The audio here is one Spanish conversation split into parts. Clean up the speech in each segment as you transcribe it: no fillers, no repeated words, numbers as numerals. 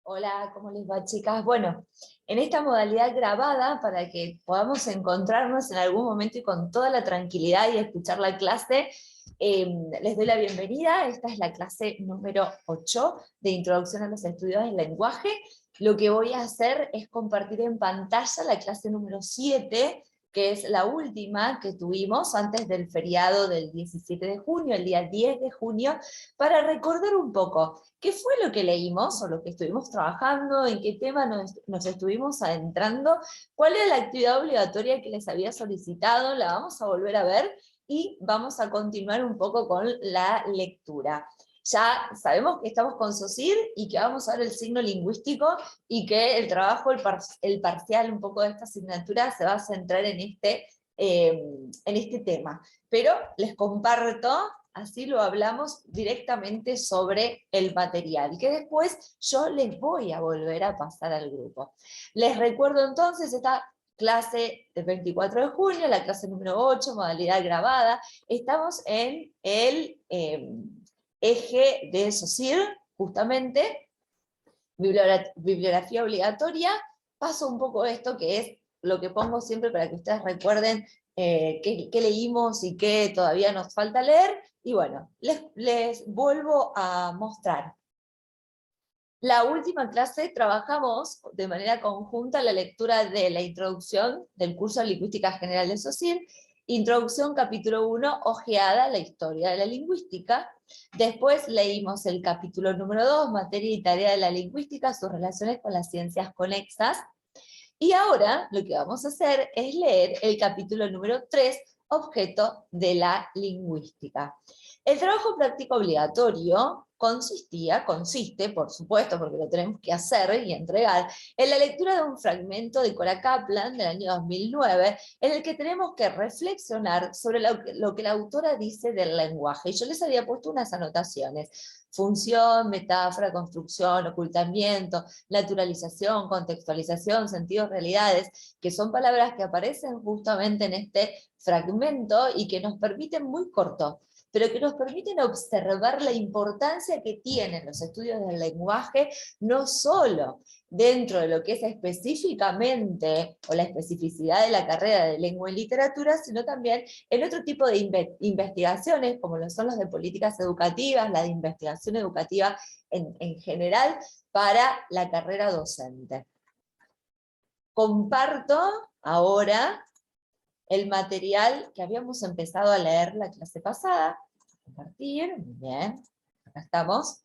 Hola, ¿cómo les va, chicas? Bueno, en esta modalidad grabada, para que podamos encontrarnos en algún momento y con toda la tranquilidad y escuchar la clase, les doy la bienvenida. Esta es la clase número 8 de Introducción a los Estudios del Lenguaje. Lo que voy a hacer es compartir en pantalla la clase número 7, que es la última que tuvimos antes del feriado del 17 de junio, el día 10 de junio, para recordar un poco qué fue lo que leímos o lo que estuvimos trabajando, en qué tema nos estuvimos adentrando, cuál era la actividad obligatoria que les había solicitado, la vamos a volver a ver y vamos a continuar un poco con la lectura. Ya sabemos que estamos con SOSIR y que vamos a ver el signo lingüístico y que el trabajo, el parcial un poco de esta asignatura se va a centrar en este tema. Pero les comparto, así lo hablamos directamente sobre el material, que después yo les voy a volver a pasar al grupo. Les recuerdo entonces esta clase del 24 de junio, la clase número 8, modalidad grabada. Estamos en el eje de SOSIR, justamente, bibliografía obligatoria. Paso un poco esto, que es lo que pongo siempre para que ustedes recuerden qué leímos y qué todavía nos falta leer, y bueno, les vuelvo a mostrar. La última clase trabajamos de manera conjunta la lectura de la introducción del curso de Lingüística General de SOSIR, introducción capítulo 1, ojeada, la historia de la lingüística. Después leímos el capítulo número 2, materia y tarea de la lingüística, sus relaciones con las ciencias conexas. Y ahora lo que vamos a hacer es leer el capítulo número 3, objeto de la lingüística. El trabajo práctico obligatorio consiste, por supuesto, porque lo tenemos que hacer y entregar, en la lectura de un fragmento de Cora Kaplan del año 2009, en el que tenemos que reflexionar sobre lo que la autora dice del lenguaje. Y yo les había puesto unas anotaciones: función, metáfora, construcción, ocultamiento, naturalización, contextualización, sentidos, realidades, que son palabras que aparecen justamente en este fragmento y que nos permiten, muy corto, pero que nos permiten observar la importancia que tienen los estudios del lenguaje, no solo dentro de lo que es específicamente, o la especificidad de la carrera de lengua y literatura, sino también en otro tipo de investigaciones, como lo son los de políticas educativas, la de investigación educativa en general, para la carrera docente. Comparto ahora el material que habíamos empezado a leer la clase pasada. Compartir, muy bien, acá estamos.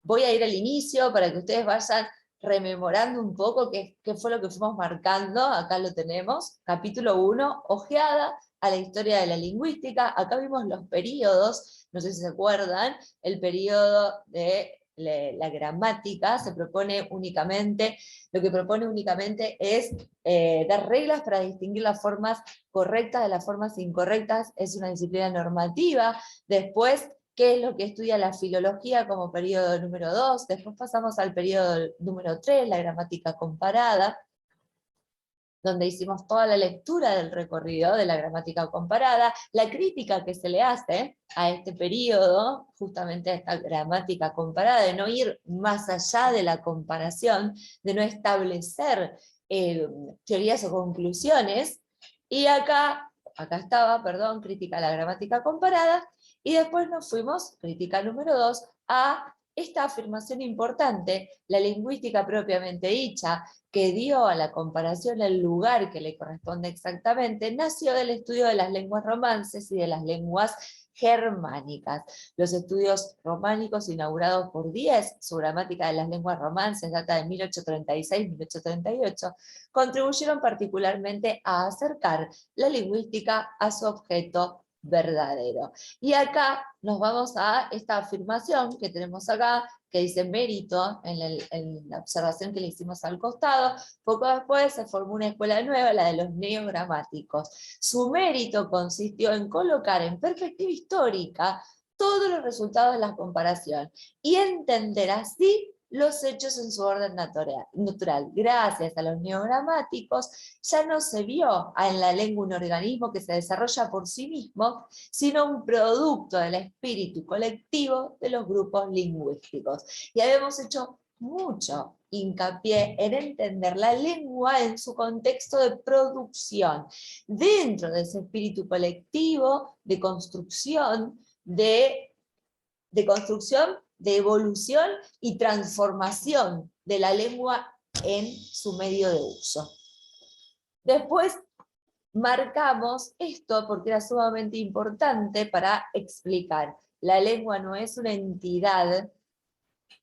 Voy a ir al inicio para que ustedes vayan rememorando un poco qué fue lo que fuimos marcando. Acá lo tenemos, capítulo 1, ojeada a la historia de la lingüística. Acá vimos los periodos, no sé si se acuerdan, el periodo de la gramática se propone únicamente, lo que propone únicamente es dar reglas para distinguir las formas correctas de las formas incorrectas. Es una disciplina normativa. Después, qué es lo que estudia la filología como periodo número 2, después pasamos al periodo número 3, la gramática comparada, donde hicimos toda la lectura del recorrido de la gramática comparada, la crítica que se le hace a este periodo, justamente a esta gramática comparada, de no ir más allá de la comparación, de no establecer teorías o conclusiones, y acá estaba, perdón, crítica a la gramática comparada, y después nos fuimos, crítica número 2, a esta afirmación importante, la lingüística propiamente dicha, que dio a la comparación el lugar que le corresponde exactamente, nació del estudio de las lenguas romances y de las lenguas germánicas. Los estudios románicos inaugurados por Diez, su gramática de las lenguas romances, data de 1836-1838, contribuyeron particularmente a acercar la lingüística a su objeto verdadero. Y acá nos vamos a esta afirmación que tenemos acá, que dice mérito, en la observación que le hicimos al costado. Poco después se formó una escuela nueva, la de los neogramáticos. Su mérito consistió en colocar en perspectiva histórica todos los resultados de la comparación y entender así los hechos en su orden natural. Gracias a los neogramáticos ya no se vio en la lengua un organismo que se desarrolla por sí mismo, sino un producto del espíritu colectivo de los grupos lingüísticos. Y habíamos hecho mucho hincapié en entender la lengua en su contexto de producción, dentro de ese espíritu colectivo, de construcción, de evolución y transformación de la lengua en su medio de uso. Después marcamos esto porque era sumamente importante para explicar. La lengua no es una entidad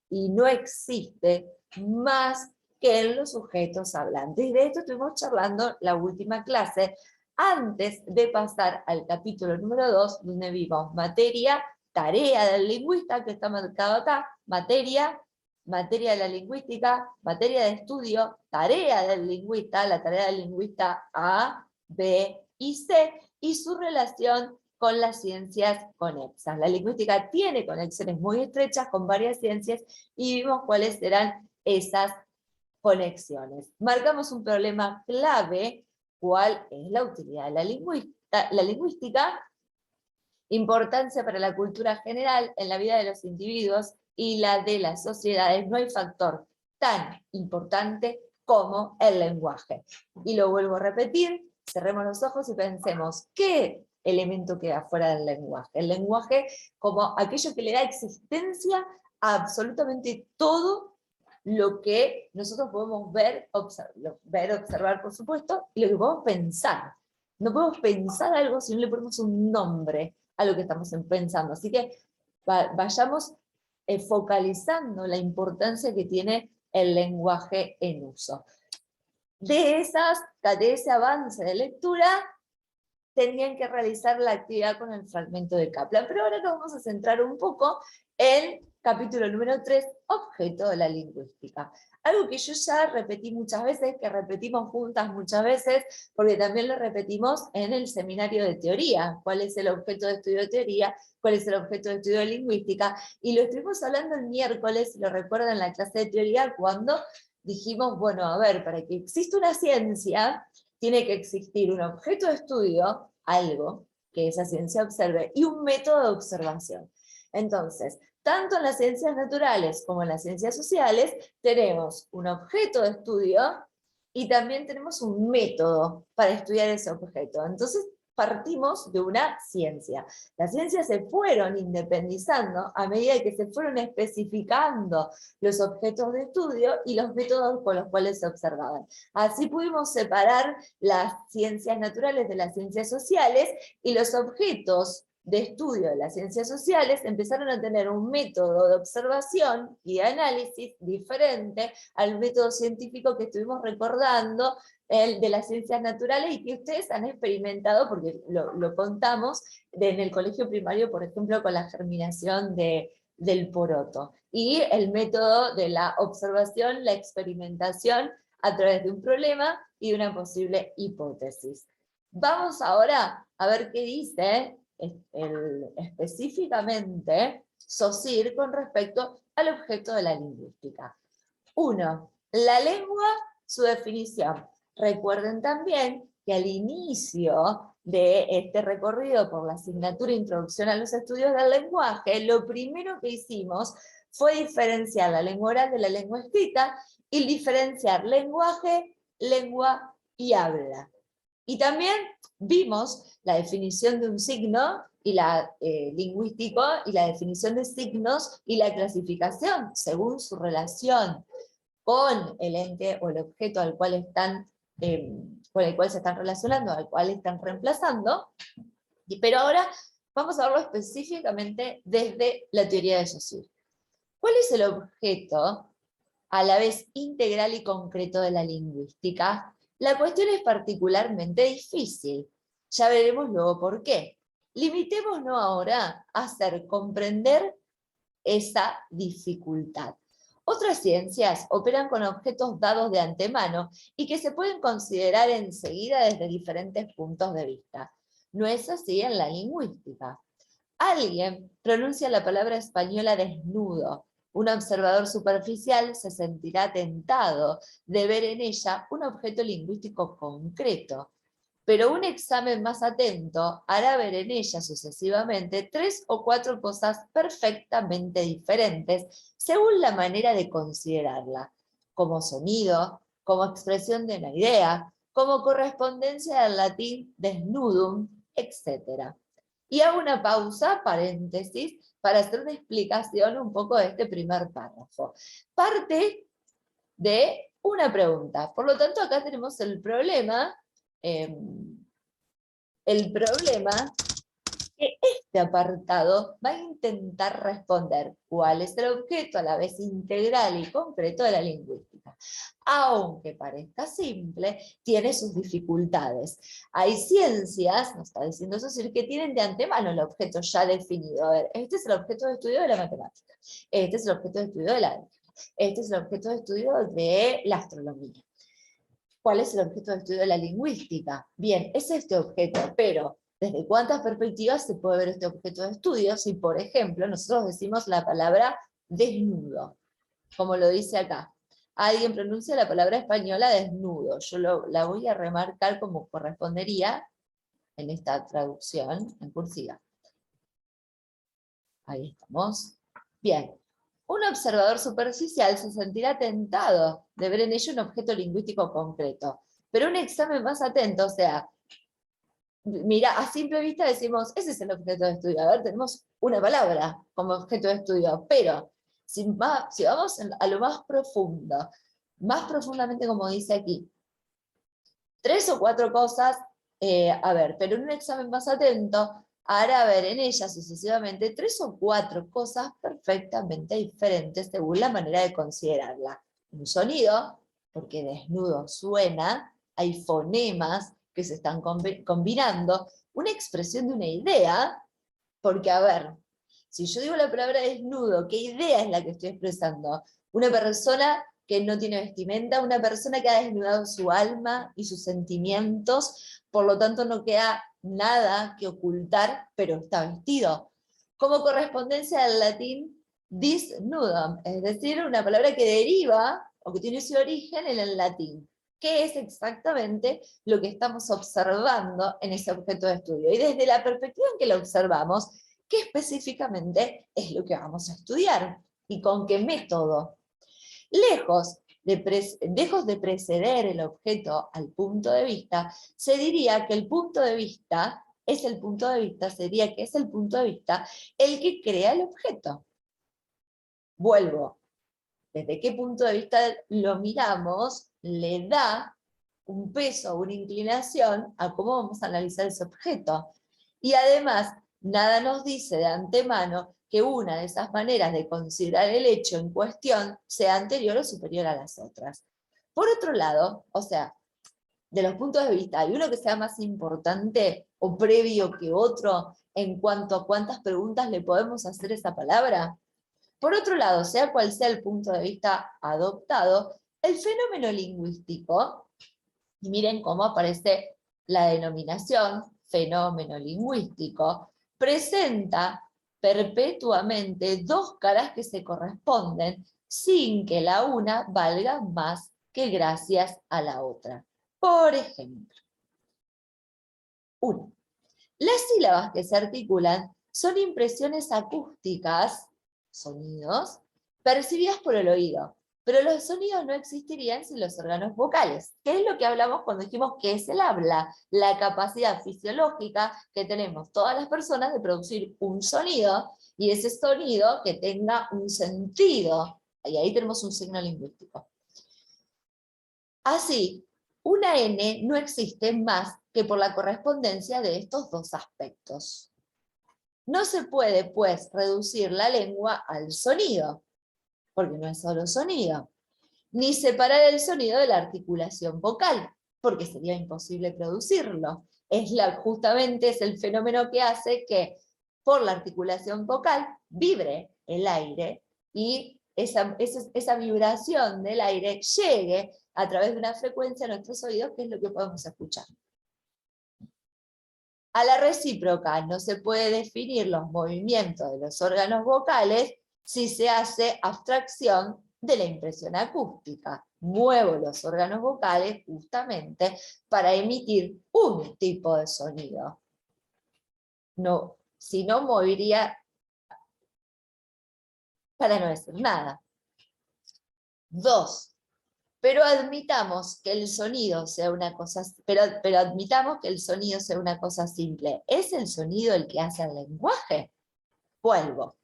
y no existe más que en los sujetos hablantes. Y de esto estuvimos charlando la última clase, antes de pasar al capítulo número 2, donde vimos materia, tarea del lingüista, que está marcado acá, materia de la lingüística, materia de estudio, tarea del lingüista, la tarea del lingüista A, B y C, y su relación con las ciencias conexas. La lingüística tiene conexiones muy estrechas con varias ciencias y vimos cuáles eran esas conexiones. Marcamos un problema clave, cuál es la utilidad de la lingüística, importancia para la cultura general en la vida de los individuos y la de las sociedades. No hay factor tan importante como el lenguaje. Y lo vuelvo a repetir, cerremos los ojos y pensemos, ¿qué elemento queda fuera del lenguaje? El lenguaje como aquello que le da existencia a absolutamente todo lo que nosotros podemos ver, observar, por supuesto, y lo que podemos pensar. No podemos pensar algo si no le ponemos un nombre a lo que estamos pensando. Así que vayamos focalizando la importancia que tiene el lenguaje en uso. De ese avance de lectura, tenían que realizar la actividad con el fragmento de Kaplan. Pero ahora nos vamos a centrar un poco en capítulo número 3, objeto de la lingüística. Algo que yo ya repetí muchas veces, que repetimos juntas muchas veces, porque también lo repetimos en el seminario de teoría. ¿Cuál es el objeto de estudio de teoría? ¿Cuál es el objeto de estudio de lingüística? Y lo estuvimos hablando el miércoles, si lo recuerdan en la clase de teoría, cuando dijimos, bueno, a ver, para que exista una ciencia, tiene que existir un objeto de estudio, algo que esa ciencia observe, y un método de observación. Entonces, tanto en las ciencias naturales como en las ciencias sociales, tenemos un objeto de estudio y también tenemos un método para estudiar ese objeto. Entonces, partimos de una ciencia. Las ciencias se fueron independizando a medida que se fueron especificando los objetos de estudio y los métodos con los cuales se observaban. Así pudimos separar las ciencias naturales de las ciencias sociales, y los objetos de estudio de las ciencias sociales empezaron a tener un método de observación y de análisis diferente al método científico que estuvimos recordando, el de las ciencias naturales, y que ustedes han experimentado, porque lo contamos en el colegio primario, por ejemplo, con la germinación del poroto, y el método de la observación, la experimentación a través de un problema y de una posible hipótesis. Vamos ahora a ver qué dice específicamente Saussure con respecto al objeto de la lingüística. 1. La lengua, su definición. Recuerden también que al inicio de este recorrido por la asignatura Introducción a los Estudios del Lenguaje, lo primero que hicimos fue diferenciar la lengua oral de la lengua escrita y diferenciar lenguaje, lengua y habla. Y también vimos la definición de un signo y la lingüístico, y la definición de signos y la clasificación según su relación con el ente o el objeto al cual están, con el cual se están relacionando, al cual están reemplazando. Pero ahora vamos a verlo específicamente desde la teoría de Saussure. ¿Cuál es el objeto a la vez integral y concreto de la lingüística? La cuestión es particularmente difícil. Ya veremos luego por qué. Limitémonos ahora a hacer comprender esa dificultad. Otras ciencias operan con objetos dados de antemano y que se pueden considerar enseguida desde diferentes puntos de vista. No es así en la lingüística. Alguien pronuncia la palabra española desnudo. Un observador superficial se sentirá tentado de ver en ella un objeto lingüístico concreto. pero un examen más atento hará ver en ella sucesivamente 3 o 4 cosas perfectamente diferentes según la manera de considerarla, como sonido, como expresión de una idea, como correspondencia al latín desnudum, etc. Y hago una pausa, paréntesis, para hacer una explicación un poco de este primer párrafo. Parte de una pregunta. Por lo tanto, acá tenemos el problema que este apartado va a intentar responder cuál es el objeto a la vez integral y concreto de la lingüística. Aunque parezca simple, tiene sus dificultades. Hay ciencias, nos está diciendo Saussure, que tienen de antemano el objeto ya definido. A ver, este es el objeto de estudio de la matemática, este es el objeto de estudio de la álgebra, este es el objeto de estudio de la astronomía. ¿Cuál es el objeto de estudio de la lingüística? Bien, es este objeto, pero ¿desde cuántas perspectivas se puede ver este objeto de estudio? Si, por ejemplo, nosotros decimos la palabra desnudo, como lo dice acá. Alguien pronuncia la palabra española desnudo. Yo la voy a remarcar como correspondería en esta traducción en cursiva. Ahí estamos. Bien. Un observador superficial se sentirá tentado de ver en ello un objeto lingüístico concreto. Pero un examen más atento, o sea, mira, a simple vista decimos, ese es el objeto de estudio. A ver, tenemos una palabra como objeto de estudio, pero si vamos a lo más profundamente como dice aquí, 3 o 4 cosas, a ver, pero en un examen más atento, hará ver en ella sucesivamente 3 o 4 cosas perfectamente diferentes según la manera de considerarla. Un sonido, porque desnudo suena, hay fonemas que se están combinando, una expresión de una idea, porque a ver, si yo digo la palabra desnudo, ¿qué idea es la que estoy expresando? Una persona que no tiene vestimenta, una persona que ha desnudado su alma y sus sentimientos, por lo tanto no queda nada que ocultar, pero está vestido. Como correspondencia al latín disnudum, es decir, una palabra que deriva o que tiene su origen en el latín, que es exactamente lo que estamos observando en ese objeto de estudio. Y desde la perspectiva en que lo observamos, ¿qué específicamente es lo que vamos a estudiar? ¿Y con qué método? Lejos de preceder el objeto al punto de vista, se diría que el punto de vista es el punto de vista, sería que es el punto de vista el que crea el objeto. Vuelvo, desde qué punto de vista lo miramos, le da un peso, una inclinación a cómo vamos a analizar ese objeto. Y además, nada nos dice de antemano que una de esas maneras de considerar el hecho en cuestión sea anterior o superior a las otras. Por otro lado, o sea, de los puntos de vista, ¿hay uno que sea más importante o previo que otro en cuanto a cuántas preguntas le podemos hacer a esa palabra? Por otro lado, sea cual sea el punto de vista adoptado, el fenómeno lingüístico, y miren cómo aparece la denominación fenómeno lingüístico, presenta perpetuamente dos caras que se corresponden sin que la una valga más que gracias a la otra. Por ejemplo, 1. Las sílabas que se articulan son impresiones acústicas, sonidos, percibidas por el oído, pero los sonidos no existirían sin los órganos vocales, que es lo que hablamos cuando dijimos que es el habla, la capacidad fisiológica que tenemos todas las personas de producir un sonido, y ese sonido que tenga un sentido, y ahí tenemos un signo lingüístico. Así, una N no existe más que por la correspondencia de estos dos aspectos. No se puede, pues, reducir la lengua al sonido, porque no es solo sonido, ni separar el sonido de la articulación vocal, porque sería imposible producirlo. Justamente es el fenómeno que hace que por la articulación vocal vibre el aire y esa vibración del aire llegue a través de una frecuencia a nuestros oídos, que es lo que podemos escuchar. A la recíproca no se puede definir los movimientos de los órganos vocales si se hace abstracción de la impresión acústica. Muevo los órganos vocales justamente para emitir un tipo de sonido. No, si no, movería para no decir nada. 2. Pero admitamos que el sonido sea una cosa, pero admitamos que el sonido sea una cosa simple. ¿Es el sonido el que hace el lenguaje? Vuelvo.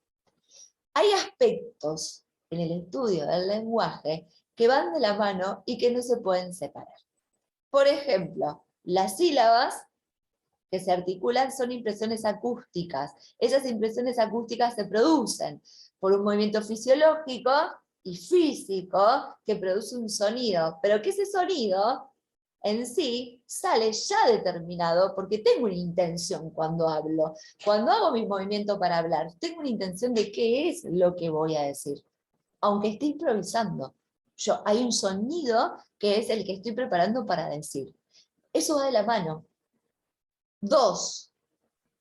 Hay aspectos en el estudio del lenguaje que van de la mano y que no se pueden separar. Por ejemplo, las sílabas que se articulan son impresiones acústicas. Esas impresiones acústicas se producen por un movimiento fisiológico y físico que produce un sonido, pero que ese sonido en sí sale ya determinado porque tengo una intención cuando hablo. Cuando hago mi movimiento para hablar, tengo una intención de qué es lo que voy a decir, aunque esté improvisando. Hay un sonido que es el que estoy preparando para decir. Eso va de la mano. 2.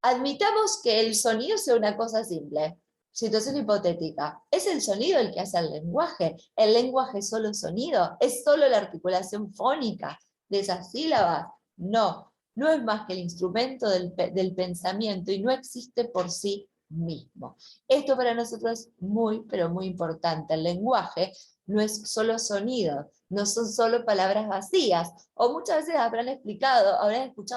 Admitamos que el sonido sea una cosa simple. Situación hipotética. ¿Es el sonido el que hace el lenguaje? ¿El lenguaje es solo sonido? ¿Es solo la articulación fónica de esas sílabas? No, no es más que el instrumento del pensamiento y no existe por sí mismo. Esto para nosotros es muy, pero muy importante. El lenguaje no es solo sonido, no son solo palabras vacías, o muchas veces habrán escuchado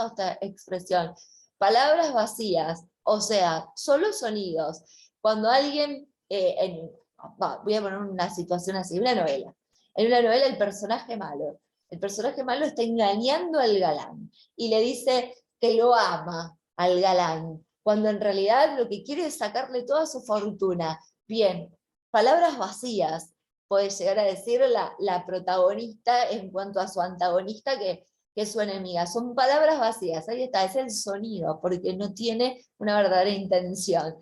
esta expresión, palabras vacías, o sea, solo sonidos. Cuando alguien, voy a poner una situación así, una novela. En una novela el personaje malo está engañando al galán y le dice que lo ama al galán, cuando en realidad lo que quiere es sacarle toda su fortuna. Bien, palabras vacías, puede llegar a decir la protagonista en cuanto a su antagonista que es su enemiga. Son palabras vacías, ahí está, es el sonido, porque no tiene una verdadera intención.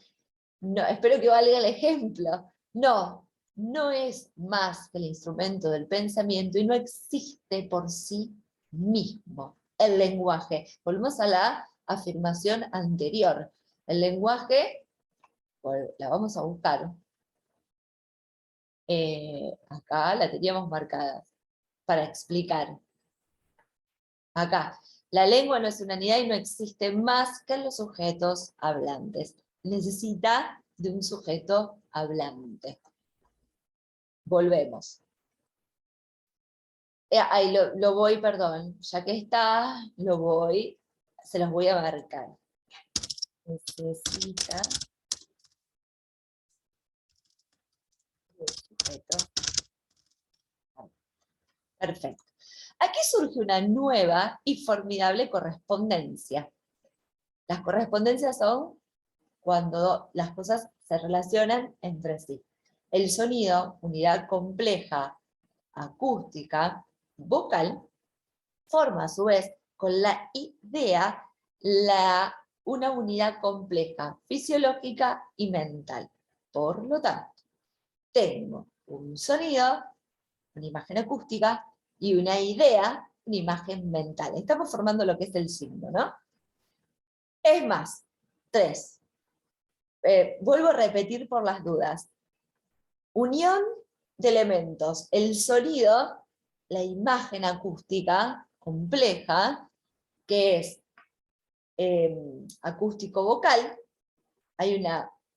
No, espero que valga el ejemplo. No, no es más que el instrumento del pensamiento y no existe por sí mismo el lenguaje. Volvemos a la afirmación anterior. El lenguaje, la vamos a buscar. Acá la teníamos marcada para explicar. Acá, la lengua no es una unidad y no existe más que en los sujetos hablantes. Necesita de un sujeto hablante. Volvemos. Ahí lo voy, perdón, ya que está, se los voy a marcar. Necesita un sujeto. Perfecto. Aquí surge una nueva y formidable correspondencia. Las correspondencias son cuando las cosas se relacionan entre sí. El sonido, unidad compleja, acústica, vocal, forma a su vez con la idea una unidad compleja, fisiológica y mental. Por lo tanto, tengo un sonido, una imagen acústica, y una idea, una imagen mental. Estamos formando lo que es el signo, ¿no? Es más, 3. Vuelvo a repetir por las dudas. Unión de elementos. El sonido, la imagen acústica compleja, que es acústico-vocal. Hay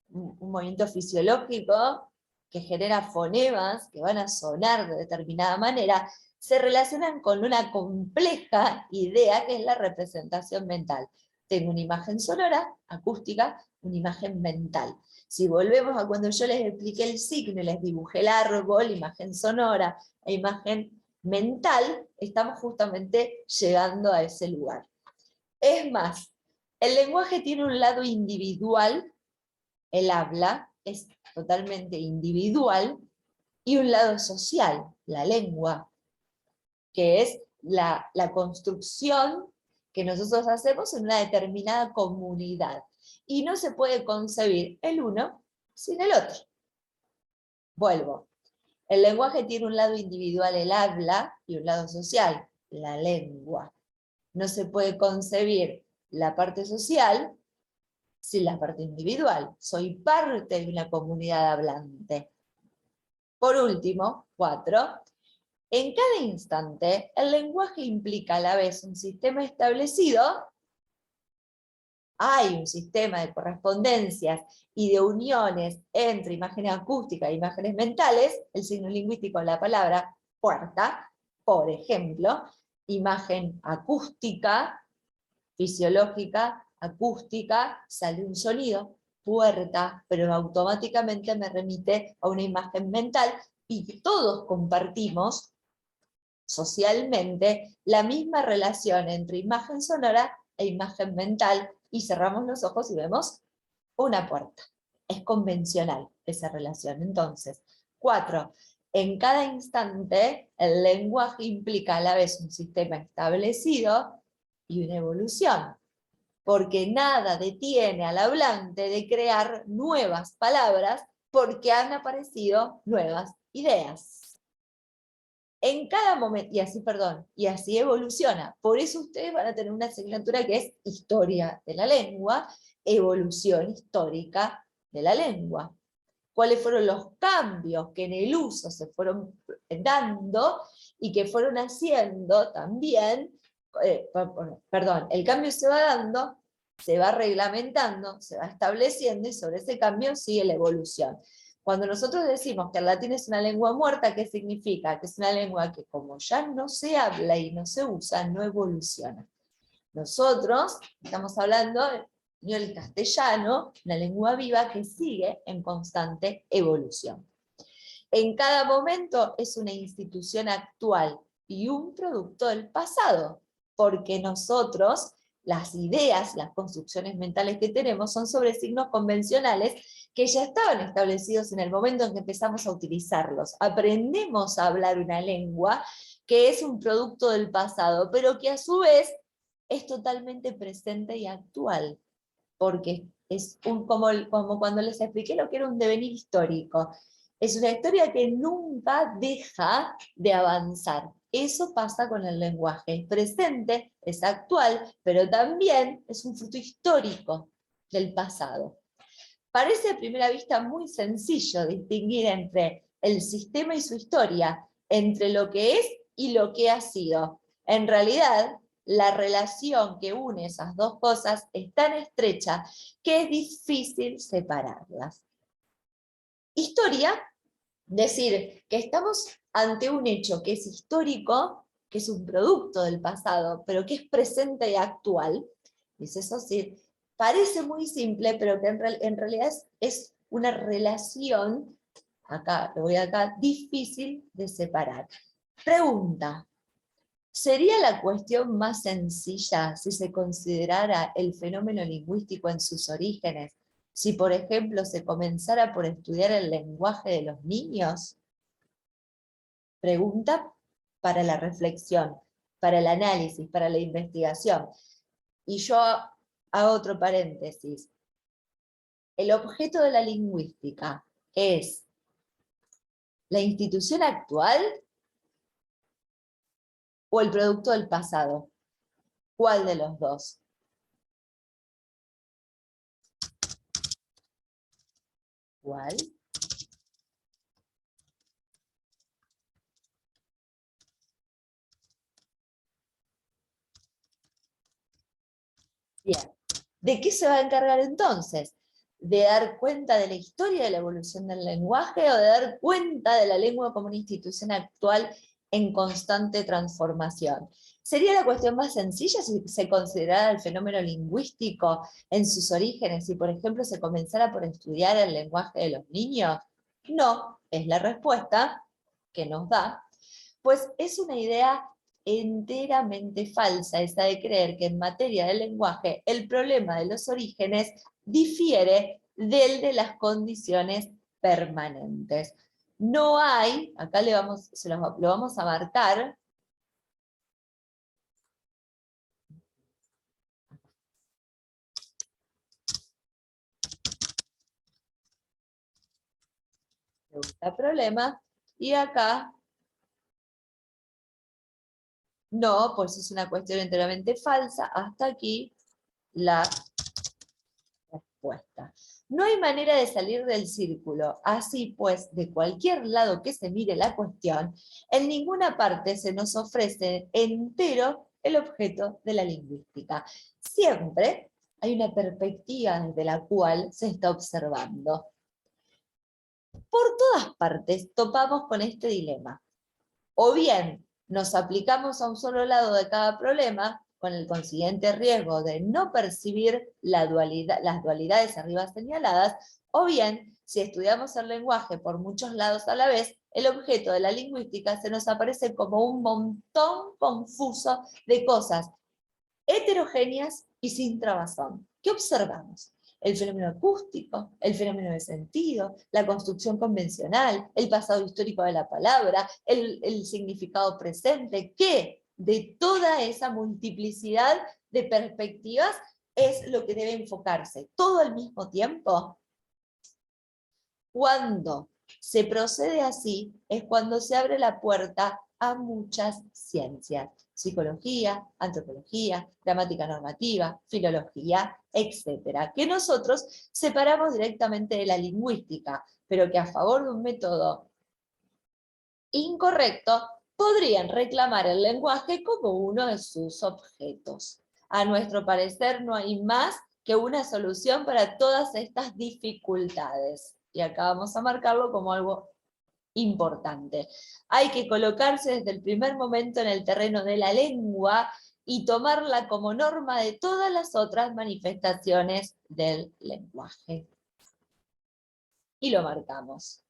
un movimiento fisiológico que genera fonemas que van a sonar de determinada manera, se relacionan con una compleja idea que es la representación mental. Tengo una imagen sonora, acústica, una imagen mental. Si volvemos a cuando yo les expliqué el signo y les dibujé el árbol, imagen sonora e imagen mental, estamos justamente llegando a ese lugar. Es más, el lenguaje tiene un lado individual, el habla es totalmente individual, y un lado social, la lengua, que es la construcción que nosotros hacemos en una determinada comunidad. Y no se puede concebir el uno sin el otro. Vuelvo. El lenguaje tiene un lado individual, el habla, y un lado social, la lengua. No se puede concebir la parte social sin la parte individual. Soy parte de una comunidad hablante. Por último, 4. En cada instante, el lenguaje implica a la vez un sistema establecido. Hay un sistema de correspondencias y de uniones entre imágenes acústicas e imágenes mentales, el signo lingüístico de la palabra puerta, por ejemplo, imagen acústica, fisiológica, acústica, sale un sonido, puerta, pero automáticamente me remite a una imagen mental, y todos compartimos socialmente la misma relación entre imagen sonora e imagen mental, y cerramos los ojos y vemos una puerta. Es convencional esa relación. Entonces, 4. En cada instante, el lenguaje implica a la vez un sistema establecido y una evolución, porque nada detiene al hablante de crear nuevas palabras porque han aparecido nuevas ideas. En cada momento, y así evoluciona. Por eso ustedes van a tener una asignatura que es Historia de la Lengua, Evolución Histórica de la Lengua. ¿Cuáles fueron los cambios que en el uso se fueron dando y que fueron haciendo también? El cambio se va dando, se va reglamentando, se va estableciendo, y sobre ese cambio sigue la evolución. Cuando nosotros decimos que el latín es una lengua muerta, ¿qué significa? Que es una lengua que, como ya no se habla y no se usa, no evoluciona. Nosotros estamos hablando del castellano, una lengua viva que sigue en constante evolución. En cada momento es una institución actual y un producto del pasado, porque nosotros, las ideas, las construcciones mentales que tenemos son sobre signos convencionales que ya estaban establecidos en el momento en que empezamos a utilizarlos. Aprendemos a hablar una lengua que es un producto del pasado, pero que a su vez es totalmente presente y actual, porque es como cuando les expliqué lo que era un devenir histórico. Es una historia que nunca deja de avanzar. Eso pasa con el lenguaje. Es presente, es actual, pero también es un fruto histórico del pasado. Parece a primera vista muy sencillo distinguir entre el sistema y su historia, entre lo que es y lo que ha sido. En realidad, la relación que une esas dos cosas es tan estrecha que es difícil separarlas. Historia, decir que estamos ante un hecho que es histórico, que es un producto del pasado, pero que es presente y actual. Es eso, sí, parece muy simple, pero que en realidad es una relación, acá, lo voy acá, difícil de separar. Pregunta: ¿sería la cuestión más sencilla si se considerara el fenómeno lingüístico en sus orígenes, si por ejemplo se comenzara por estudiar el lenguaje de los niños? Pregunta para la reflexión, para el análisis, para la investigación. Y yo hago otro paréntesis. ¿El objeto de la lingüística es la institución actual o el producto del pasado? ¿Cuál de los dos? ¿Cuál? Bien. ¿De qué se va a encargar entonces? ¿De dar cuenta de la historia de la evolución del lenguaje o de dar cuenta de la lengua como una institución actual en constante transformación? ¿Sería la cuestión más sencilla si se considerara el fenómeno lingüístico en sus orígenes, si por ejemplo se comenzara por estudiar el lenguaje de los niños? No, es la respuesta que nos da, pues es una idea enteramente falsa esa de creer que en materia de lenguaje el problema de los orígenes difiere del de las condiciones permanentes. No hay, acá lo vamos a marcar, problema, y acá no, pues es una cuestión enteramente falsa. Hasta aquí la respuesta. No hay manera de salir del círculo. Así pues, de cualquier lado que se mire la cuestión, en ninguna parte se nos ofrece entero el objeto de la lingüística. Siempre hay una perspectiva desde la cual se está observando. Por todas partes topamos con este dilema. O bien nos aplicamos a un solo lado de cada problema, con el consiguiente riesgo de no percibir las dualidades arriba señaladas, o bien, si estudiamos el lenguaje por muchos lados a la vez, el objeto de la lingüística se nos aparece como un montón confuso de cosas heterogéneas y sin trabazón. ¿Qué observamos? El fenómeno acústico, el fenómeno de sentido, la construcción convencional, el pasado histórico de la palabra, el significado presente, que de toda esa multiplicidad de perspectivas es lo que debe enfocarse todo al mismo tiempo. Cuando se procede así es cuando se abre la puerta a muchas ciencias: psicología, antropología, gramática normativa, filología, etcétera, que nosotros separamos directamente de la lingüística, pero que a favor de un método incorrecto podrían reclamar el lenguaje como uno de sus objetos. A nuestro parecer no hay más que una solución para todas estas dificultades. Y acá vamos a marcarlo como algo importante. Hay que colocarse desde el primer momento en el terreno de la lengua y tomarla como norma de todas las otras manifestaciones del lenguaje. Y lo marcamos.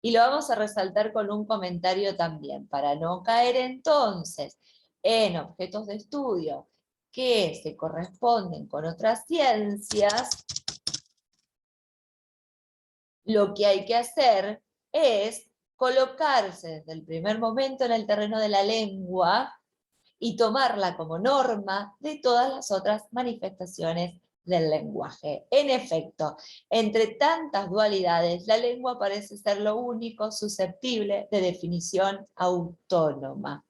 Y lo vamos a resaltar con un comentario también, para no caer entonces en objetos de estudio que se corresponden con otras ciencias. Lo que hay que hacer es colocarse desde el primer momento en el terreno de la lengua y tomarla como norma de todas las otras manifestaciones del lenguaje. En efecto, entre tantas dualidades, la lengua parece ser lo único susceptible de definición autónoma.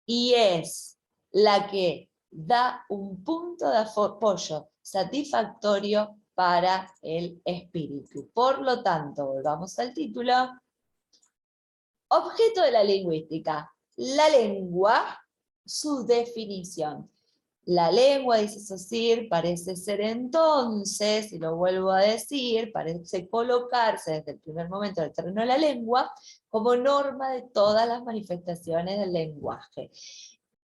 Y es la que da un punto de apoyo satisfactorio para el espíritu. Por lo tanto, volvamos al título. Objeto de la lingüística. La lengua, su definición. La lengua, dice Saussure, parece ser entonces, y lo vuelvo a decir, parece colocarse desde el primer momento del terreno de la lengua como norma de todas las manifestaciones del lenguaje.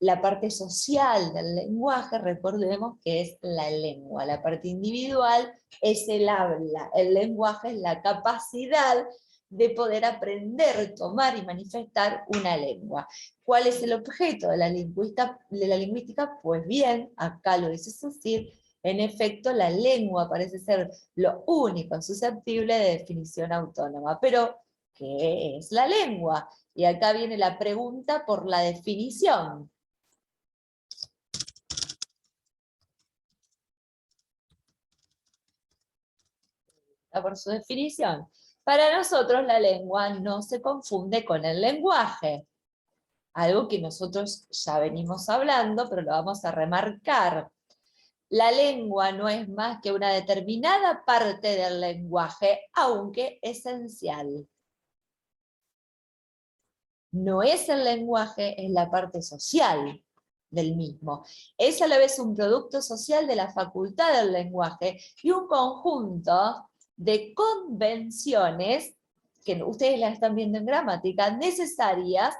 La parte social del lenguaje, recordemos que es la lengua. La parte individual es el habla. El lenguaje es la capacidad de poder aprender, tomar y manifestar una lengua. ¿Cuál es el objeto de la lingüística? Pues bien, acá lo dice Saussure, en efecto la lengua parece ser lo único susceptible de definición autónoma. Pero, ¿qué es la lengua? Y acá viene la pregunta por la definición. Por su definición. Para nosotros la lengua no se confunde con el lenguaje, algo que nosotros ya venimos hablando, pero lo vamos a remarcar. La lengua no es más que una determinada parte del lenguaje, aunque esencial. No es el lenguaje, es la parte social del mismo. Es a la vez un producto social de la facultad del lenguaje y un conjunto de convenciones, que ustedes las están viendo en gramática, necesarias,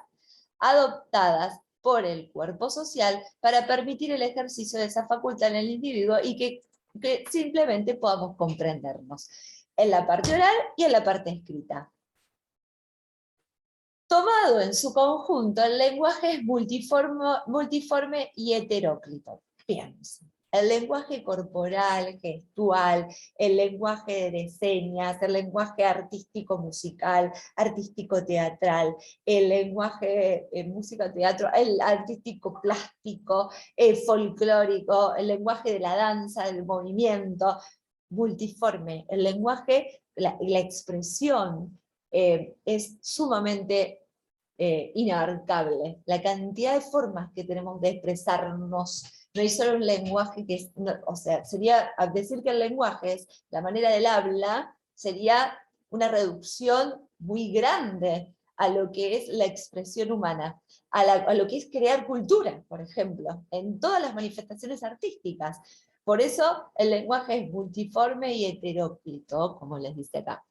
adoptadas por el cuerpo social para permitir el ejercicio de esa facultad en el individuo y que simplemente podamos comprendernos en la parte oral y en la parte escrita. Tomado en su conjunto, el lenguaje es multiforme y heteróclito. Piensen. El lenguaje corporal, gestual, el lenguaje de señas, el lenguaje artístico-musical, artístico-teatral, el lenguaje música-teatro, el artístico-plástico, folclórico, el lenguaje de la danza, del movimiento, multiforme. El lenguaje, la expresión, es sumamente inabarcable. La cantidad de formas que tenemos de expresarnos. No hay solo un lenguaje que es, no, o sea, sería decir que el lenguaje es la manera del habla, sería una reducción muy grande a lo que es la expresión humana, a lo que es crear cultura, por ejemplo, en todas las manifestaciones artísticas. Por eso el lenguaje es multiforme y heteróclito, como les dice acá.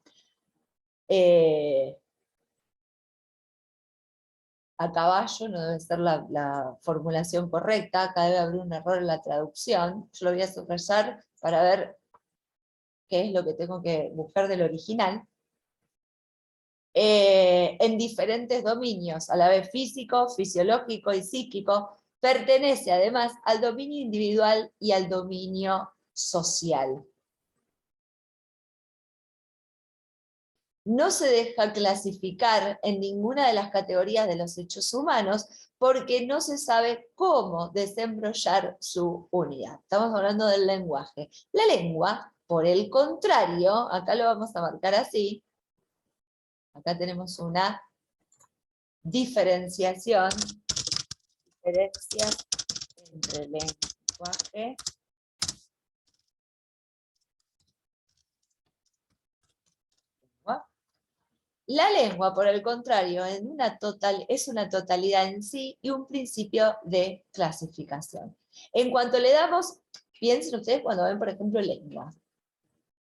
A caballo no debe ser la formulación correcta, acá debe haber un error en la traducción. Yo lo voy a subrayar para ver qué es lo que tengo que buscar del original. En diferentes dominios, a la vez físico, fisiológico y psíquico, pertenece además al dominio individual y al dominio social. No se deja clasificar en ninguna de las categorías de los hechos humanos porque no se sabe cómo desembrollar su unidad. Estamos hablando del lenguaje. La lengua, por el contrario, acá lo vamos a marcar así, acá tenemos una diferenciación, diferencias entre lenguaje La lengua, por el contrario, es una totalidad en sí y un principio de clasificación. En cuanto le damos, piensen ustedes cuando ven, por ejemplo, lengua.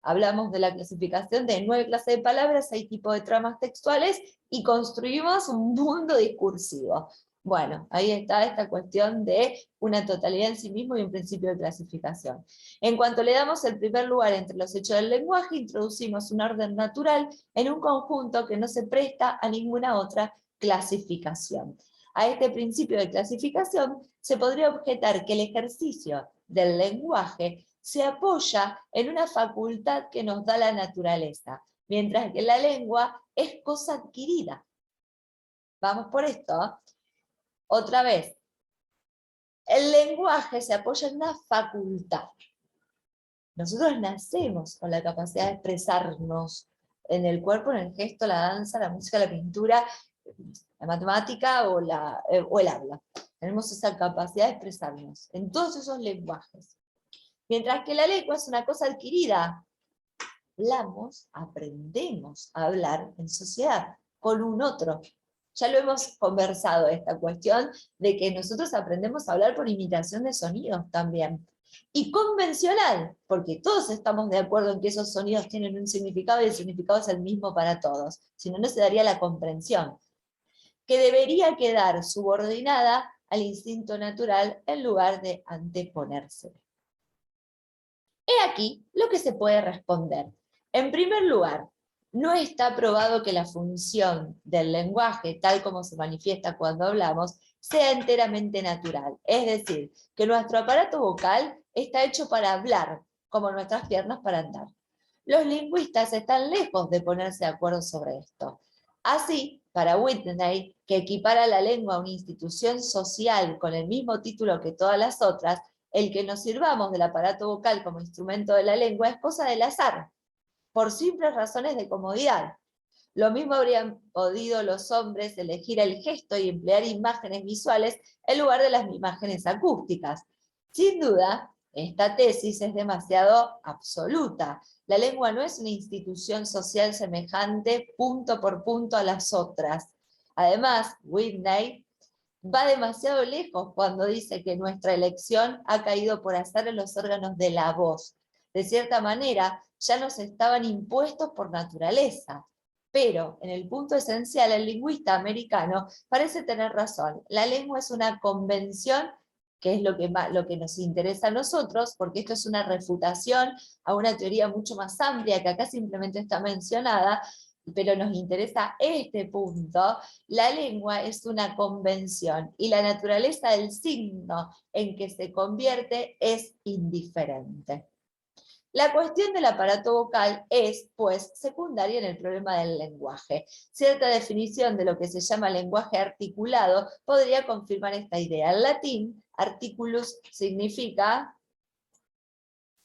Hablamos de la clasificación de 9 clases de palabras, 6 tipos de tramas textuales y construimos un mundo discursivo. Bueno, ahí está esta cuestión de una totalidad en sí mismo y un principio de clasificación. En cuanto le damos el primer lugar entre los hechos del lenguaje, introducimos un orden natural en un conjunto que no se presta a ninguna otra clasificación. A este principio de clasificación se podría objetar que el ejercicio del lenguaje se apoya en una facultad que nos da la naturaleza, mientras que la lengua es cosa adquirida. Vamos por esto. Otra vez, el lenguaje se apoya en una facultad. Nosotros nacemos con la capacidad de expresarnos en el cuerpo, en el gesto, la danza, la música, la pintura, la matemática o el habla. Tenemos esa capacidad de expresarnos en todos esos lenguajes. Mientras que la lengua es una cosa adquirida. Hablamos, aprendemos a hablar en sociedad, con un otro. Ya lo hemos conversado, esta cuestión de que nosotros aprendemos a hablar por imitación de sonidos también. Y convencional, porque todos estamos de acuerdo en que esos sonidos tienen un significado y el significado es el mismo para todos, si no, no se daría la comprensión, que debería quedar subordinada al instinto natural en lugar de anteponerse. He aquí lo que se puede responder. En primer lugar, no está probado que la función del lenguaje, tal como se manifiesta cuando hablamos, sea enteramente natural. Es decir, que nuestro aparato vocal está hecho para hablar, como nuestras piernas para andar. Los lingüistas están lejos de ponerse de acuerdo sobre esto. Así, para Whitney, que equipara la lengua a una institución social con el mismo título que todas las otras, el que nos sirvamos del aparato vocal como instrumento de la lengua es cosa del azar, por simples razones de comodidad. Lo mismo habrían podido los hombres elegir el gesto y emplear imágenes visuales en lugar de las imágenes acústicas. Sin duda, esta tesis es demasiado absoluta. La lengua no es una institución social semejante punto por punto a las otras. Además, Whitney va demasiado lejos cuando dice que nuestra elección ha caído por azar en los órganos de la voz. De cierta manera, ya nos estaban impuestos por naturaleza. Pero, en el punto esencial, el lingüista americano parece tener razón. La lengua es una convención, que es lo que nos interesa a nosotros, porque esto es una refutación a una teoría mucho más amplia, que acá simplemente está mencionada, pero nos interesa este punto. La lengua es una convención y la naturaleza del signo en que se convierte es indiferente. La cuestión del aparato vocal es, pues, secundaria en el problema del lenguaje. Cierta definición de lo que se llama lenguaje articulado podría confirmar esta idea. En latín, articulus significa,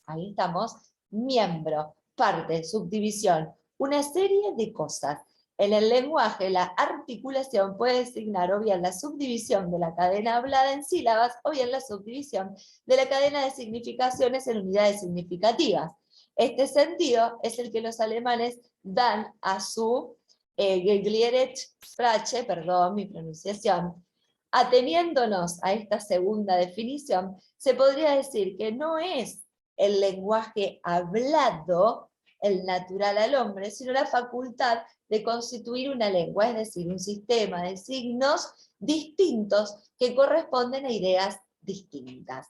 ahí estamos, miembro, parte, subdivisión, una serie de cosas. En el lenguaje, la articulación puede designar o bien la subdivisión de la cadena hablada en sílabas, o bien la subdivisión de la cadena de significaciones en unidades significativas. Este sentido es el que los alemanes dan a su Geglierecht-Sprache, perdón mi pronunciación. Ateniéndonos a esta segunda definición, se podría decir que no es el lenguaje hablado el natural al hombre, sino la facultad de constituir una lengua, es decir, un sistema de signos distintos que corresponden a ideas distintas.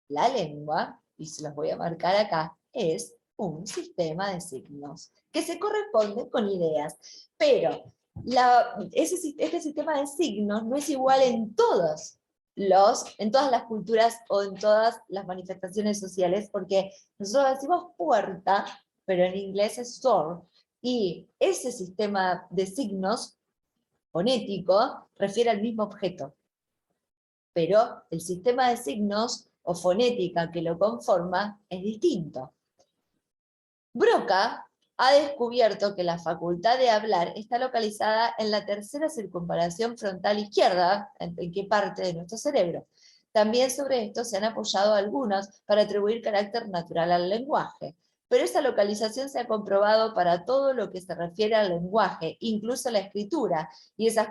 La lengua, y se los voy a marcar acá, es un sistema de signos que se corresponde con ideas, pero este sistema de signos no es igual en todas las culturas o en todas las manifestaciones sociales, porque nosotros decimos puerta, pero en inglés es door, y ese sistema de signos fonético refiere al mismo objeto, pero el sistema de signos o fonética que lo conforma es distinto. Broca ha descubierto que la facultad de hablar está localizada en la tercera circunvalación frontal izquierda, en qué parte de nuestro cerebro. También sobre esto se han apoyado algunos para atribuir carácter natural al lenguaje. Pero esa localización se ha comprobado para todo lo que se refiere al lenguaje, incluso la escritura, y esas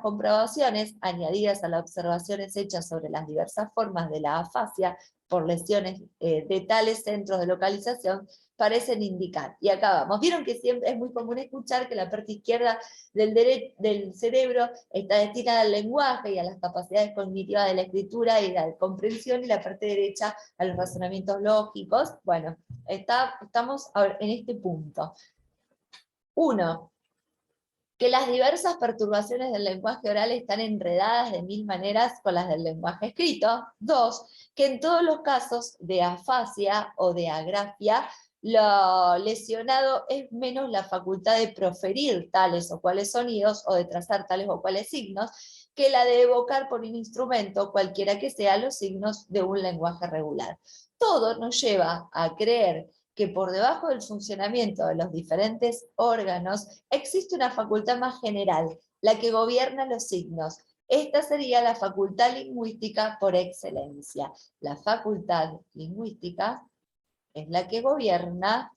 comprobaciones, añadidas a las observaciones hechas sobre las diversas formas de la afasia por lesiones de tales centros de localización, parecen indicar. Y acá vamos. Vieron que siempre es muy común escuchar que la parte izquierda del cerebro está destinada al lenguaje y a las capacidades cognitivas de la escritura y la comprensión, y la parte derecha a los razonamientos lógicos. Bueno, estamos en este punto. 1. Que las diversas perturbaciones del lenguaje oral están enredadas de mil maneras con las del lenguaje escrito. 2. Que en todos los casos de afasia o de agrafia, lo lesionado es menos la facultad de proferir tales o cuales sonidos o de trazar tales o cuales signos, que la de evocar por un instrumento, cualquiera que sea, los signos de un lenguaje regular. Todo nos lleva a creer que por debajo del funcionamiento de los diferentes órganos existe una facultad más general, la que gobierna los signos. Esta sería la facultad lingüística por excelencia. La facultad lingüística es la que gobierna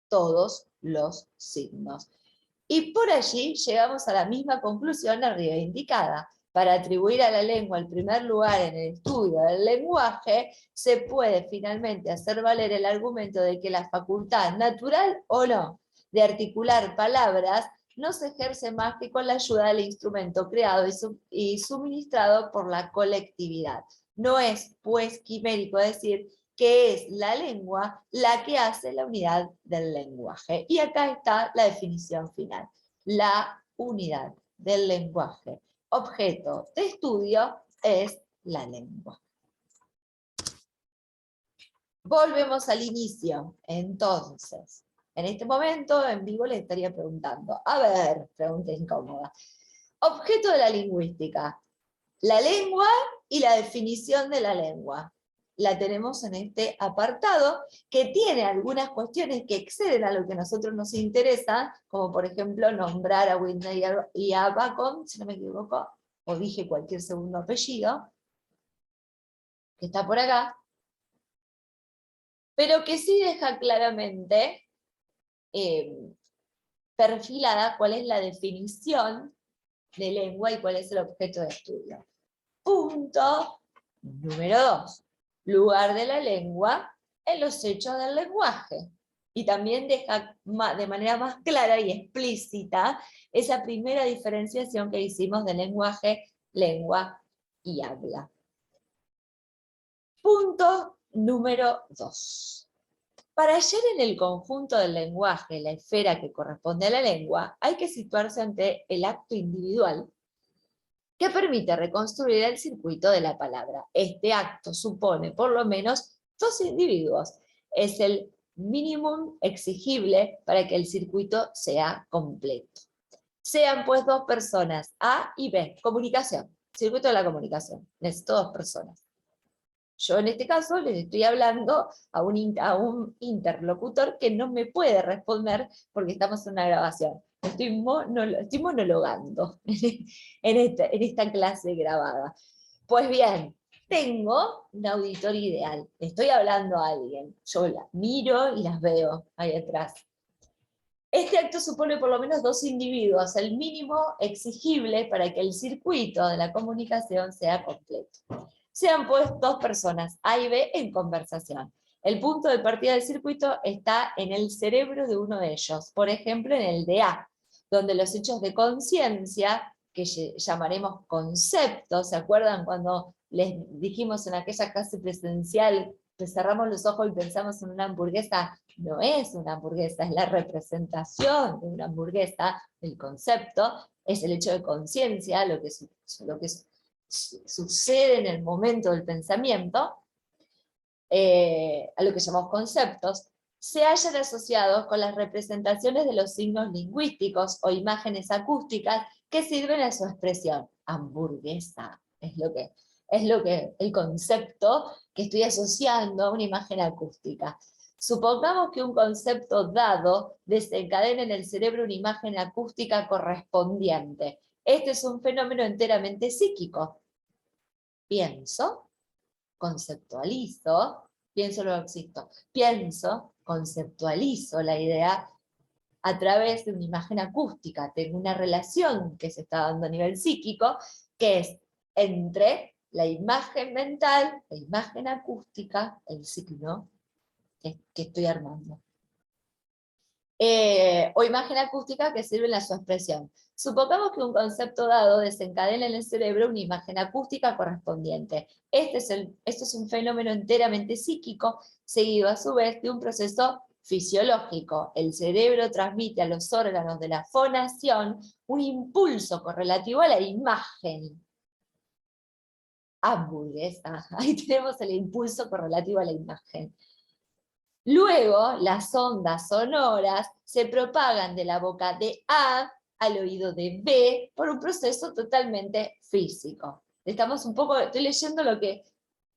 todos los signos. Y por allí llegamos a la misma conclusión arriba indicada. Para atribuir a la lengua el primer lugar en el estudio del lenguaje, se puede finalmente hacer valer el argumento de que la facultad, natural o no, de articular palabras no se ejerce más que con la ayuda del instrumento creado y suministrado por la colectividad. No es, pues, quimérico decir que es la lengua la que hace la unidad del lenguaje. Y acá está la definición final. La unidad del lenguaje, objeto de estudio, es la lengua. Volvemos al inicio. Entonces, en este momento, en vivo, les estaría preguntando. A ver, pregunta incómoda. Objeto de la lingüística. La lengua y la definición de la lengua. La tenemos en este apartado, que tiene algunas cuestiones que exceden a lo que a nosotros nos interesa, como por ejemplo nombrar a Whitney y a Bacon, si no me equivoco, o dije cualquier segundo apellido, que está por acá, pero que sí deja claramente perfilada cuál es la definición de lengua y cuál es el objeto de estudio. Punto número 2. Lugar de la lengua en los hechos del lenguaje. Y también deja de manera más clara y explícita esa primera diferenciación que hicimos de lenguaje, lengua y habla. Punto número 2. Para hallar en el conjunto del lenguaje la esfera que corresponde a la lengua, hay que situarse ante el acto individual que permite reconstruir el circuito de la palabra. Este acto supone por lo menos 2 individuos. Es el mínimo exigible para que el circuito sea completo. Sean pues 2 personas, A y B, comunicación, circuito de la comunicación, necesito 2 personas. Yo en este caso les estoy hablando a un interlocutor que no me puede responder porque estamos en una grabación. Estoy monologando en esta clase grabada. Pues bien, tengo un auditor ideal. Estoy hablando a alguien. Yo la miro y las veo ahí atrás. Este acto supone por lo menos 2 individuos, el mínimo exigible para que el circuito de la comunicación sea completo. Se han puesto 2 personas, A y B, en conversación. El punto de partida del circuito está en el cerebro de uno de ellos, por ejemplo en el de A, donde los hechos de conciencia, que llamaremos conceptos, ¿se acuerdan cuando les dijimos en aquella clase presencial que cerramos los ojos y pensamos en una hamburguesa? No es una hamburguesa, es la representación de una hamburguesa, el concepto, es el hecho de conciencia, lo que sucede en el momento del pensamiento, a lo que llamamos conceptos, se hallan asociados con las representaciones de los signos lingüísticos o imágenes acústicas que sirven a su expresión. Hamburguesa es lo que el concepto que estoy asociando a una imagen acústica. Supongamos que un concepto dado desencadena en el cerebro una imagen acústica correspondiente. Este es un fenómeno enteramente psíquico. Pienso, conceptualizo, pienso luego existo. Pienso, conceptualizo la idea a través de una imagen acústica. Tengo una relación que se está dando a nivel psíquico, que es entre la imagen mental, la imagen acústica, el signo que estoy armando. O imagen acústica que sirve a su expresión. Supongamos que un concepto dado desencadena en el cerebro una imagen acústica correspondiente. Esto es un fenómeno enteramente psíquico, seguido a su vez de un proceso fisiológico. El cerebro transmite a los órganos de la fonación un impulso correlativo a la imagen. Hamburguesa, ahí tenemos el impulso correlativo a la imagen. Luego, las ondas sonoras se propagan de la boca de A al oído de B por un proceso totalmente físico. Estoy leyendo lo que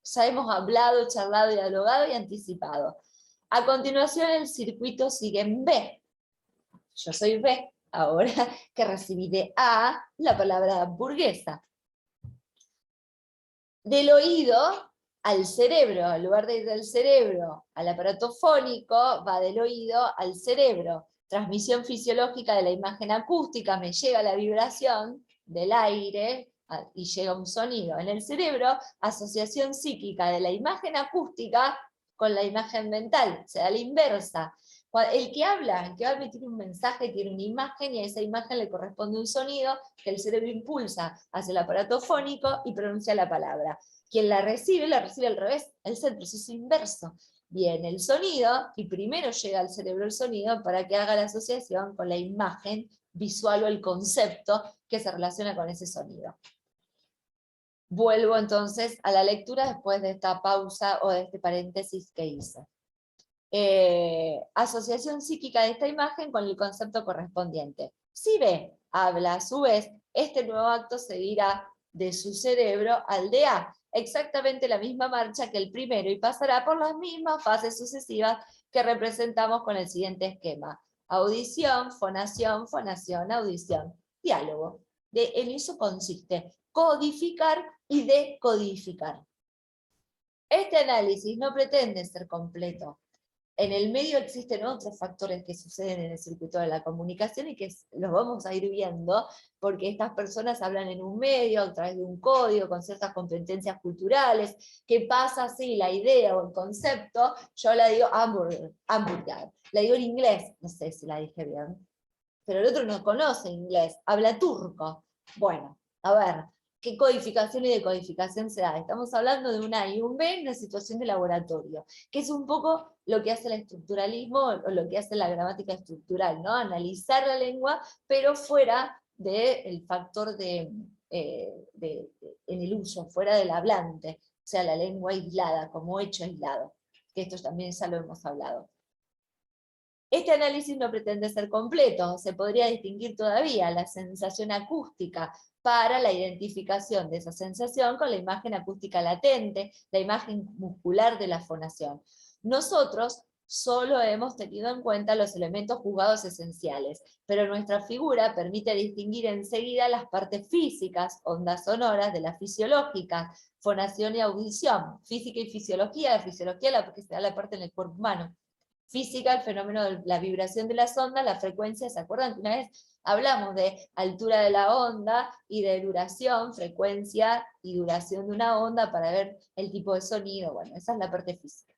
ya hemos hablado, charlado, dialogado y anticipado. A continuación, el circuito sigue en B. Yo soy B, ahora que recibí de A la palabra hamburguesa. Del oído al cerebro, en lugar de ir del cerebro al aparato fónico, va del oído al cerebro. Transmisión fisiológica de la imagen acústica, me llega la vibración del aire y llega un sonido. En el cerebro, asociación psíquica de la imagen acústica con la imagen mental, se da la inversa. El que habla tiene un mensaje, tiene una imagen, y a esa imagen le corresponde un sonido que el cerebro impulsa hacia el aparato fónico y pronuncia la palabra. Quien la recibe al revés, es el proceso inverso. Viene el sonido y primero llega al cerebro el sonido para que haga la asociación con la imagen visual o el concepto que se relaciona con ese sonido. Vuelvo entonces a la lectura después de esta pausa o de este paréntesis que hice. Asociación psíquica de esta imagen con el concepto correspondiente. Si B habla a su vez, este nuevo acto seguirá de su cerebro al de A, exactamente la misma marcha que el primero, y pasará por las mismas fases sucesivas que representamos con el siguiente esquema: audición, fonación, fonación, audición, diálogo. En eso consiste codificar y decodificar. Este análisis no pretende ser completo. En el medio existen otros factores que suceden en el circuito de la comunicación y que los vamos a ir viendo, porque estas personas hablan en un medio, a través de un código, con ciertas competencias culturales. ¿Qué pasa si la idea o el concepto, yo la digo hamburger, la digo en inglés, no sé si la dije bien, pero el otro no conoce inglés, habla turco? Bueno, a ver, ¿qué codificación y decodificación se da? Estamos hablando de un A y un B en una situación de laboratorio, que es un poco lo que hace el estructuralismo o lo que hace la gramática estructural, ¿no? Analizar la lengua, pero fuera del factor en el uso, fuera del hablante, o sea, la lengua aislada, como hecho aislado, que esto también ya lo hemos hablado. Este análisis no pretende ser completo, se podría distinguir todavía la sensación acústica para la identificación de esa sensación con la imagen acústica latente, la imagen muscular de la fonación. Nosotros solo hemos tenido en cuenta los elementos juzgados esenciales, pero nuestra figura permite distinguir enseguida las partes físicas, ondas sonoras, de las fisiológicas, fonación y audición, física y fisiología, la fisiología la que se da la parte en el cuerpo humano. Física, el fenómeno de la vibración de las ondas, la frecuencia, ¿se acuerdan que una vez hablamos de altura de la onda y de duración, frecuencia y duración de una onda para ver el tipo de sonido? Bueno, esa es la parte física.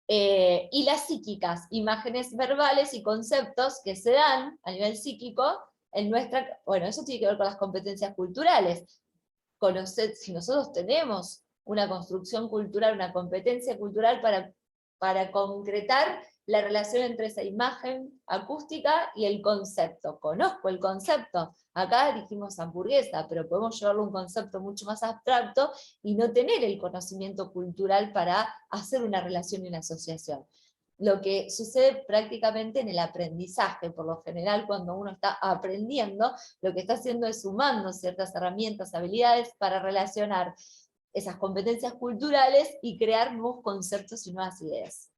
Y las psíquicas, imágenes verbales y conceptos que se dan a nivel psíquico en nuestra, bueno, eso tiene que ver con las competencias culturales. Si nosotros tenemos una construcción cultural, una competencia cultural para concretar la relación entre esa imagen acústica y el concepto. Conozco el concepto, acá dijimos hamburguesa, pero podemos llevarlo a un concepto mucho más abstracto y no tener el conocimiento cultural para hacer una relación y una asociación. Lo que sucede prácticamente en el aprendizaje, por lo general cuando uno está aprendiendo, lo que está haciendo es sumando ciertas herramientas, habilidades para relacionar esas competencias culturales y crear nuevos conceptos y nuevas ideas.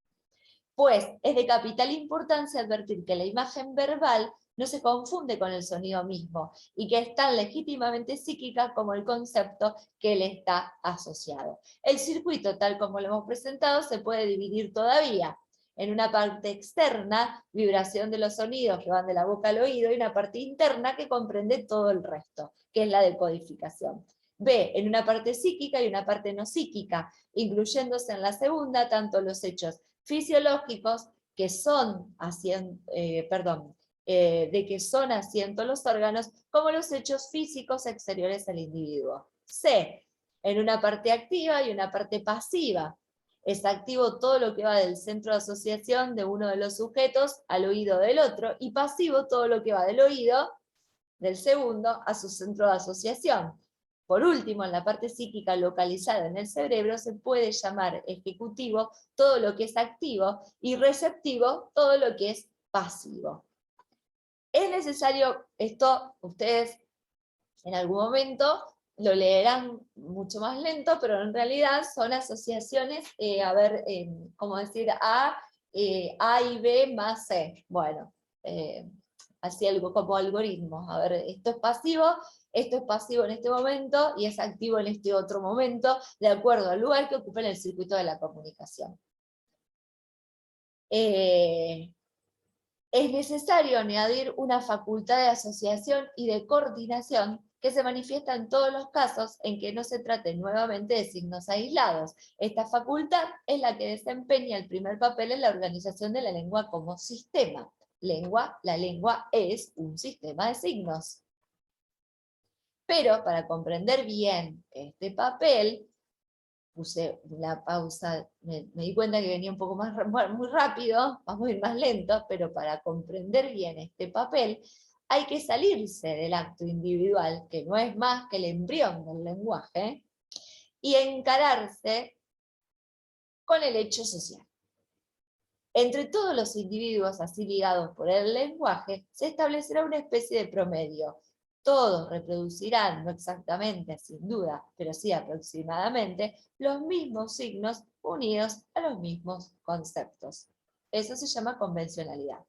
Pues es de capital importancia advertir que la imagen verbal no se confunde con el sonido mismo, y que es tan legítimamente psíquica como el concepto que le está asociado. El circuito, tal como lo hemos presentado, se puede dividir todavía en una parte externa, vibración de los sonidos que van de la boca al oído, y una parte interna que comprende todo el resto, que es la decodificación. B, en una parte psíquica y una parte no psíquica, incluyéndose en la segunda tanto los hechos fisiológicos que son de que son asiento los órganos, como los hechos físicos exteriores al individuo. C, en una parte activa y una parte pasiva. Es activo todo lo que va del centro de asociación de uno de los sujetos al oído del otro, y pasivo todo lo que va del oído del segundo a su centro de asociación. Por último, en la parte psíquica localizada en el cerebro se puede llamar ejecutivo todo lo que es activo y receptivo todo lo que es pasivo. Es necesario, esto ustedes en algún momento lo leerán mucho más lento, pero en realidad son asociaciones, ¿cómo decir? A y B más C. Bueno, así algo como algoritmos. A ver, esto es pasivo en este momento y es activo en este otro momento, de acuerdo al lugar que ocupa en el circuito de la comunicación. Es necesario añadir una facultad de asociación y de coordinación que se manifiesta en todos los casos en que no se trate nuevamente de signos aislados. Esta facultad es la que desempeña el primer papel en la organización de la lengua como sistema. La lengua es un sistema de signos. Pero para comprender bien este papel, puse la pausa, me di cuenta que venía un poco muy rápido, vamos a ir más lento, pero para comprender bien este papel hay que salirse del acto individual, que no es más que el embrión del lenguaje, y encararse con el hecho social. Entre todos los individuos así ligados por el lenguaje, se establecerá una especie de promedio. Todos reproducirán, no exactamente, sin duda, pero sí aproximadamente, los mismos signos unidos a los mismos conceptos. Eso se llama convencionalidad.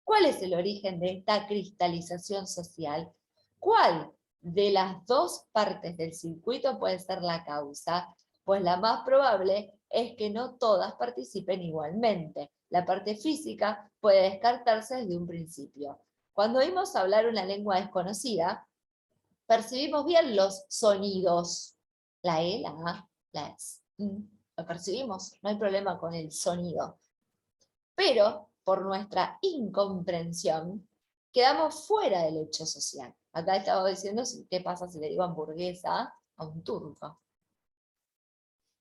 ¿Cuál es el origen de esta cristalización social? ¿Cuál de las dos partes del circuito puede ser la causa? Pues la más probable es que no todas participen igualmente. La parte física puede descartarse desde un principio. Cuando oímos hablar una lengua desconocida, percibimos bien los sonidos. La E, la A, la S. Lo percibimos, no hay problema con el sonido. Pero, por nuestra incomprensión, quedamos fuera del hecho social. Acá estaba diciendo qué pasa si le digo hamburguesa a un turco.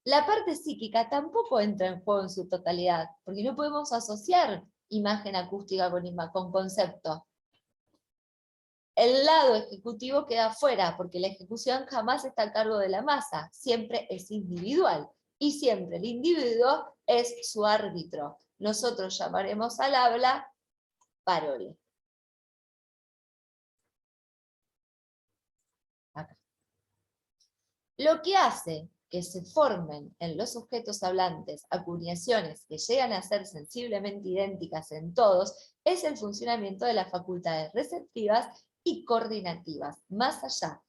La parte psíquica tampoco entra en juego en su totalidad, porque no podemos asociar imagen acústica con concepto. El lado ejecutivo queda fuera, porque la ejecución jamás está a cargo de la masa, siempre es individual, y siempre el individuo es su árbitro. nosotros llamaremos al habla parole. Acá. Lo que hace que se formen en los sujetos hablantes acuñaciones que llegan a ser sensiblemente idénticas en todos es el funcionamiento de las facultades receptivas y coordinativas, más allá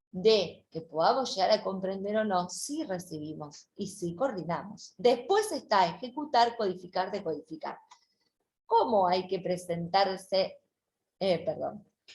de que podamos llegar a comprender o no, sí recibimos y sí coordinamos. Después está ejecutar, codificar, decodificar. ¿Cómo hay que presentarse,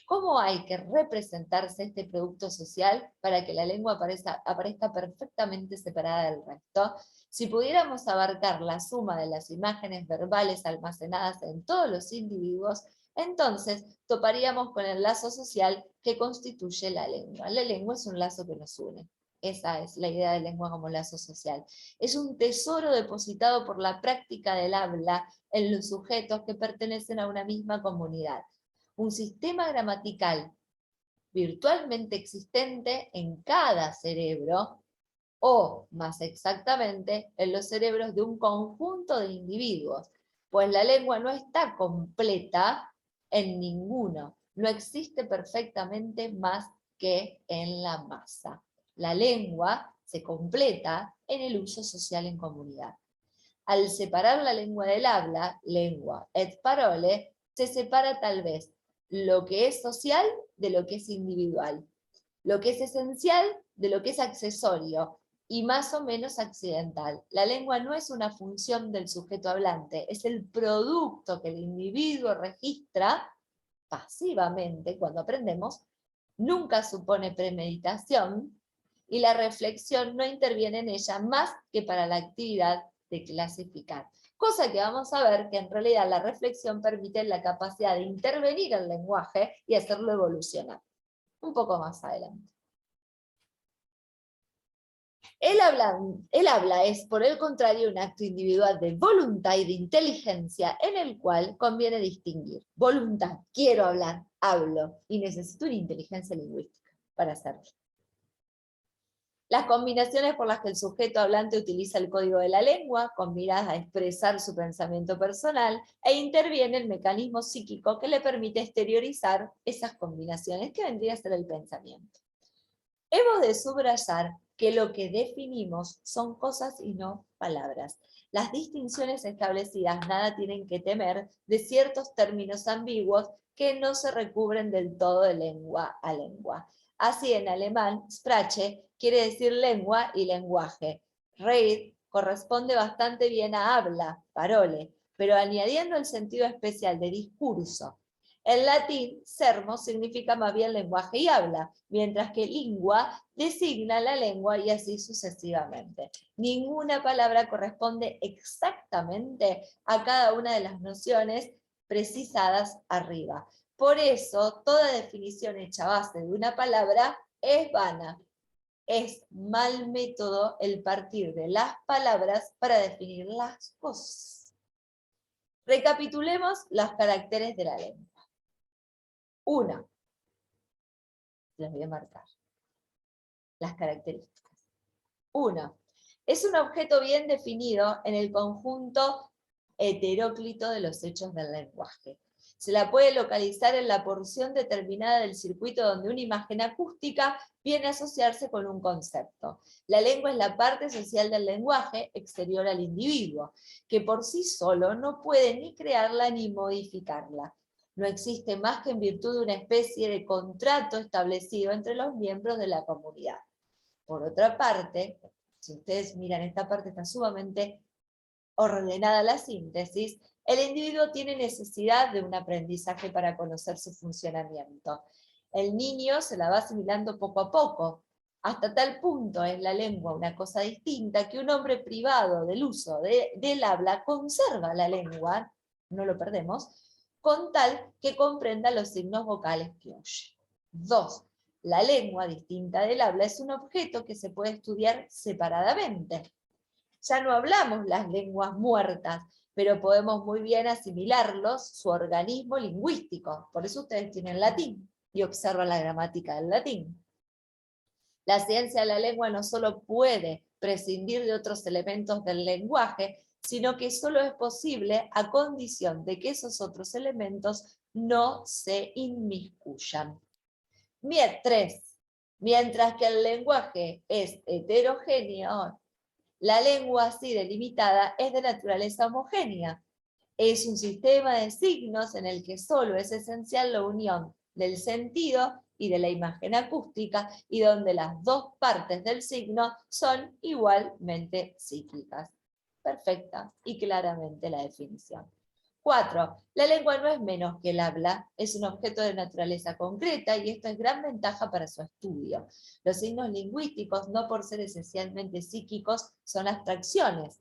cómo hay que representarse este producto social para que la lengua aparezca perfectamente separada del resto? Si pudiéramos abarcar la suma de las imágenes verbales almacenadas en todos los individuos, entonces toparíamos con el lazo social que constituye la lengua. La lengua es un lazo que nos une. Esa es la idea de lengua como lazo social. Es un tesoro depositado por la práctica del habla en los sujetos que pertenecen a una misma comunidad. Un sistema gramatical virtualmente existente en cada cerebro, o más exactamente, en los cerebros de un conjunto de individuos, pues la lengua no está completa en ninguno, no existe perfectamente más que en la masa. La lengua se completa en el uso social en comunidad. Al separar la lengua del habla, lengua et parole, se separa tal vez lo que es social de lo que es individual, lo que es esencial de lo que es accesorio y más o menos accidental. La lengua no es una función del sujeto hablante, es el producto que el individuo registra pasivamente cuando aprendemos, nunca supone premeditación y la reflexión no interviene en ella más que para la actividad de clasificar. Cosa que vamos a ver que en realidad la reflexión permite la capacidad de intervenir el lenguaje y hacerlo evolucionar. Un poco más adelante. El habla es, por el contrario, un acto individual de voluntad y de inteligencia en el cual conviene distinguir. Voluntad, quiero hablar, hablo, y necesito una inteligencia lingüística para hacerlo. Las combinaciones por las que el sujeto hablante utiliza el código de la lengua, con miras a expresar su pensamiento personal, e interviene el mecanismo psíquico que le permite exteriorizar esas combinaciones, que vendría a ser el pensamiento. Hemos de subrayar que lo que definimos son cosas y no palabras. Las distinciones establecidas nada tienen que temer de ciertos términos ambiguos que no se recubren del todo de lengua a lengua. Así en alemán, Sprache quiere decir lengua y lenguaje. Rede corresponde bastante bien a habla, parole, pero añadiendo el sentido especial de discurso. En latín, sermo significa más bien lenguaje y habla, mientras que lingua designa la lengua y así sucesivamente. Ninguna palabra corresponde exactamente a cada una de las nociones precisadas arriba. Por eso, toda definición hecha a base de una palabra es vana. Es mal método el partir de las palabras para definir las cosas. Recapitulemos los caracteres de la lengua. 1. Les voy a marcar las características. 1. Es un objeto bien definido en el conjunto heteróclito de los hechos del lenguaje. Se la puede localizar en la porción determinada del circuito donde una imagen acústica viene a asociarse con un concepto. La lengua es la parte social del lenguaje, exterior al individuo, que por sí solo no puede ni crearla ni modificarla. No existe más que en virtud de una especie de contrato establecido entre los miembros de la comunidad. Por otra parte, si ustedes miran esta parte, está sumamente ordenada la síntesis, el individuo tiene necesidad de un aprendizaje para conocer su funcionamiento. El niño se la va asimilando poco a poco. Hasta tal punto es la lengua una cosa distinta que un hombre privado del uso del habla conserva la lengua, no lo perdemos, con tal que comprenda los signos vocales que oye. 2. La lengua, distinta del habla, es un objeto que se puede estudiar separadamente. Ya no hablamos las lenguas muertas, pero podemos muy bien asimilarlos, su organismo lingüístico. Por eso ustedes tienen latín y observan la gramática del latín. La ciencia de la lengua no solo puede prescindir de otros elementos del lenguaje, sino que solo es posible a condición de que esos otros elementos no se inmiscuyan. 3. Mientras que el lenguaje es heterogéneo, la lengua así delimitada es de naturaleza homogénea. Es un sistema de signos en el que solo es esencial la unión del sentido y de la imagen acústica, y donde las dos partes del signo son igualmente cíclicas. Perfecta y claramente la definición. 4. La lengua no es menos que el habla, es un objeto de naturaleza concreta y esto es gran ventaja para su estudio. Los signos lingüísticos, no por ser esencialmente psíquicos, son abstracciones.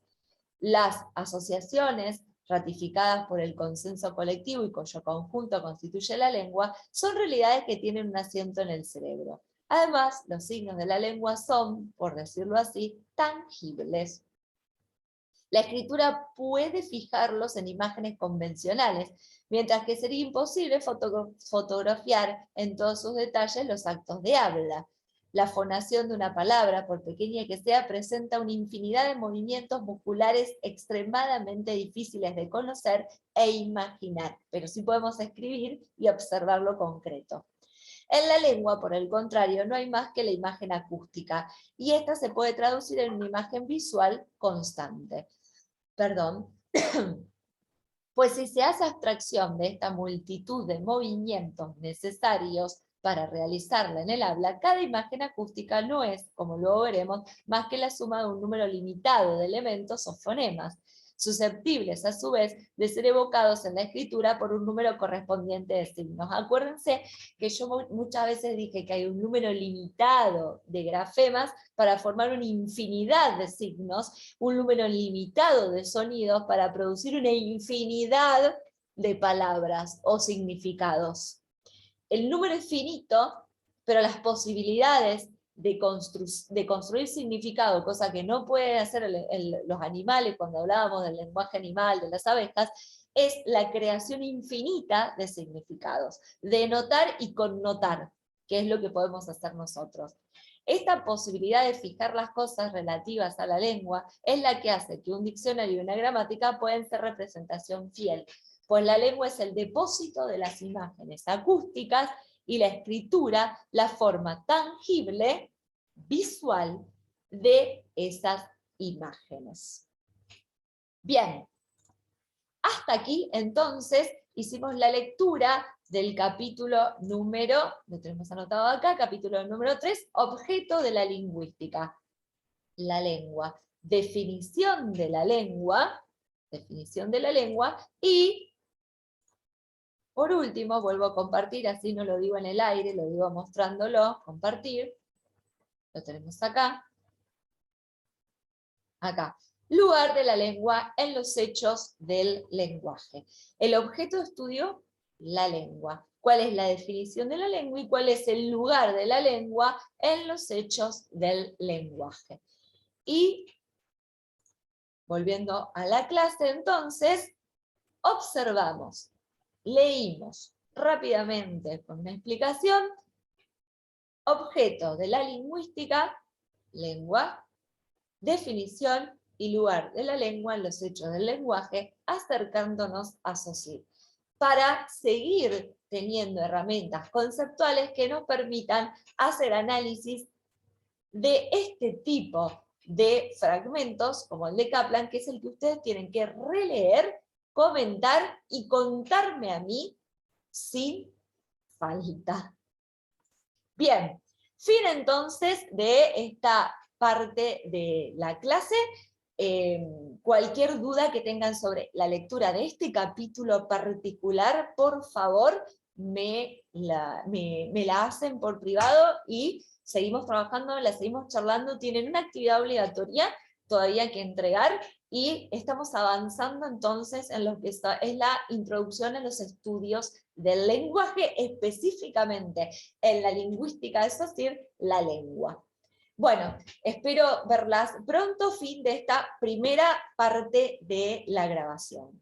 Las asociaciones, ratificadas por el consenso colectivo y cuyo conjunto constituye la lengua, son realidades que tienen un asiento en el cerebro. Además, los signos de la lengua son, por decirlo así, tangibles. La escritura puede fijarlos en imágenes convencionales, mientras que sería imposible fotografiar en todos sus detalles los actos de habla. La fonación de una palabra, por pequeña que sea, presenta una infinidad de movimientos musculares extremadamente difíciles de conocer e imaginar, pero sí podemos escribir y observar lo concreto. En la lengua, por el contrario, no hay más que la imagen acústica, y esta se puede traducir en una imagen visual constante. Pues si se hace abstracción de esta multitud de movimientos necesarios para realizarla en el habla, cada imagen acústica no es, como luego veremos, más que la suma de un número limitado de elementos o fonemas, susceptibles a su vez de ser evocados en la escritura por un número correspondiente de signos. Acuérdense que yo muchas veces dije que hay un número limitado de grafemas para formar una infinidad de signos, un número limitado de sonidos para producir una infinidad de palabras o significados. El número es finito, pero las posibilidades de construir significado, cosa que no pueden hacer los animales cuando hablábamos del lenguaje animal, de las abejas, es la creación infinita de significados, de notar y connotar, que es lo que podemos hacer nosotros. Esta posibilidad de fijar las cosas relativas a la lengua es la que hace que un diccionario y una gramática puedan ser representación fiel, pues la lengua es el depósito de las imágenes acústicas y la escritura la forma tangible, visual, de esas imágenes. Bien, hasta aquí entonces hicimos la lectura del capítulo número, lo tenemos anotado acá, capítulo número 3, objeto de la lingüística. La lengua, definición de la lengua, y por último, vuelvo a compartir, así no lo digo en el aire, lo digo mostrándolo, compartir, lo tenemos acá, lugar de la lengua en los hechos del lenguaje. El objeto de estudio, la lengua. ¿Cuál es la definición de la lengua y cuál es el lugar de la lengua en los hechos del lenguaje? Y, volviendo a la clase entonces, observamos. Leímos rápidamente con una explicación, objeto de la lingüística, lengua, definición y lugar de la lengua en los hechos del lenguaje, acercándonos a Saussure, para seguir teniendo herramientas conceptuales que nos permitan hacer análisis de este tipo de fragmentos, como el de Kaplan, que es el que ustedes tienen que releer, comentar y contarme a mí sin falta. Bien, fin entonces de esta parte de la clase. Cualquier duda que tengan sobre la lectura de este capítulo particular, por favor, me la hacen por privado y seguimos trabajando, la seguimos charlando. Tienen una actividad obligatoria todavía que entregar, y estamos avanzando entonces en lo que es la introducción a los estudios del lenguaje, específicamente en la lingüística de Saussure, la lengua. Bueno, espero verlas pronto, fin de esta primera parte de la grabación.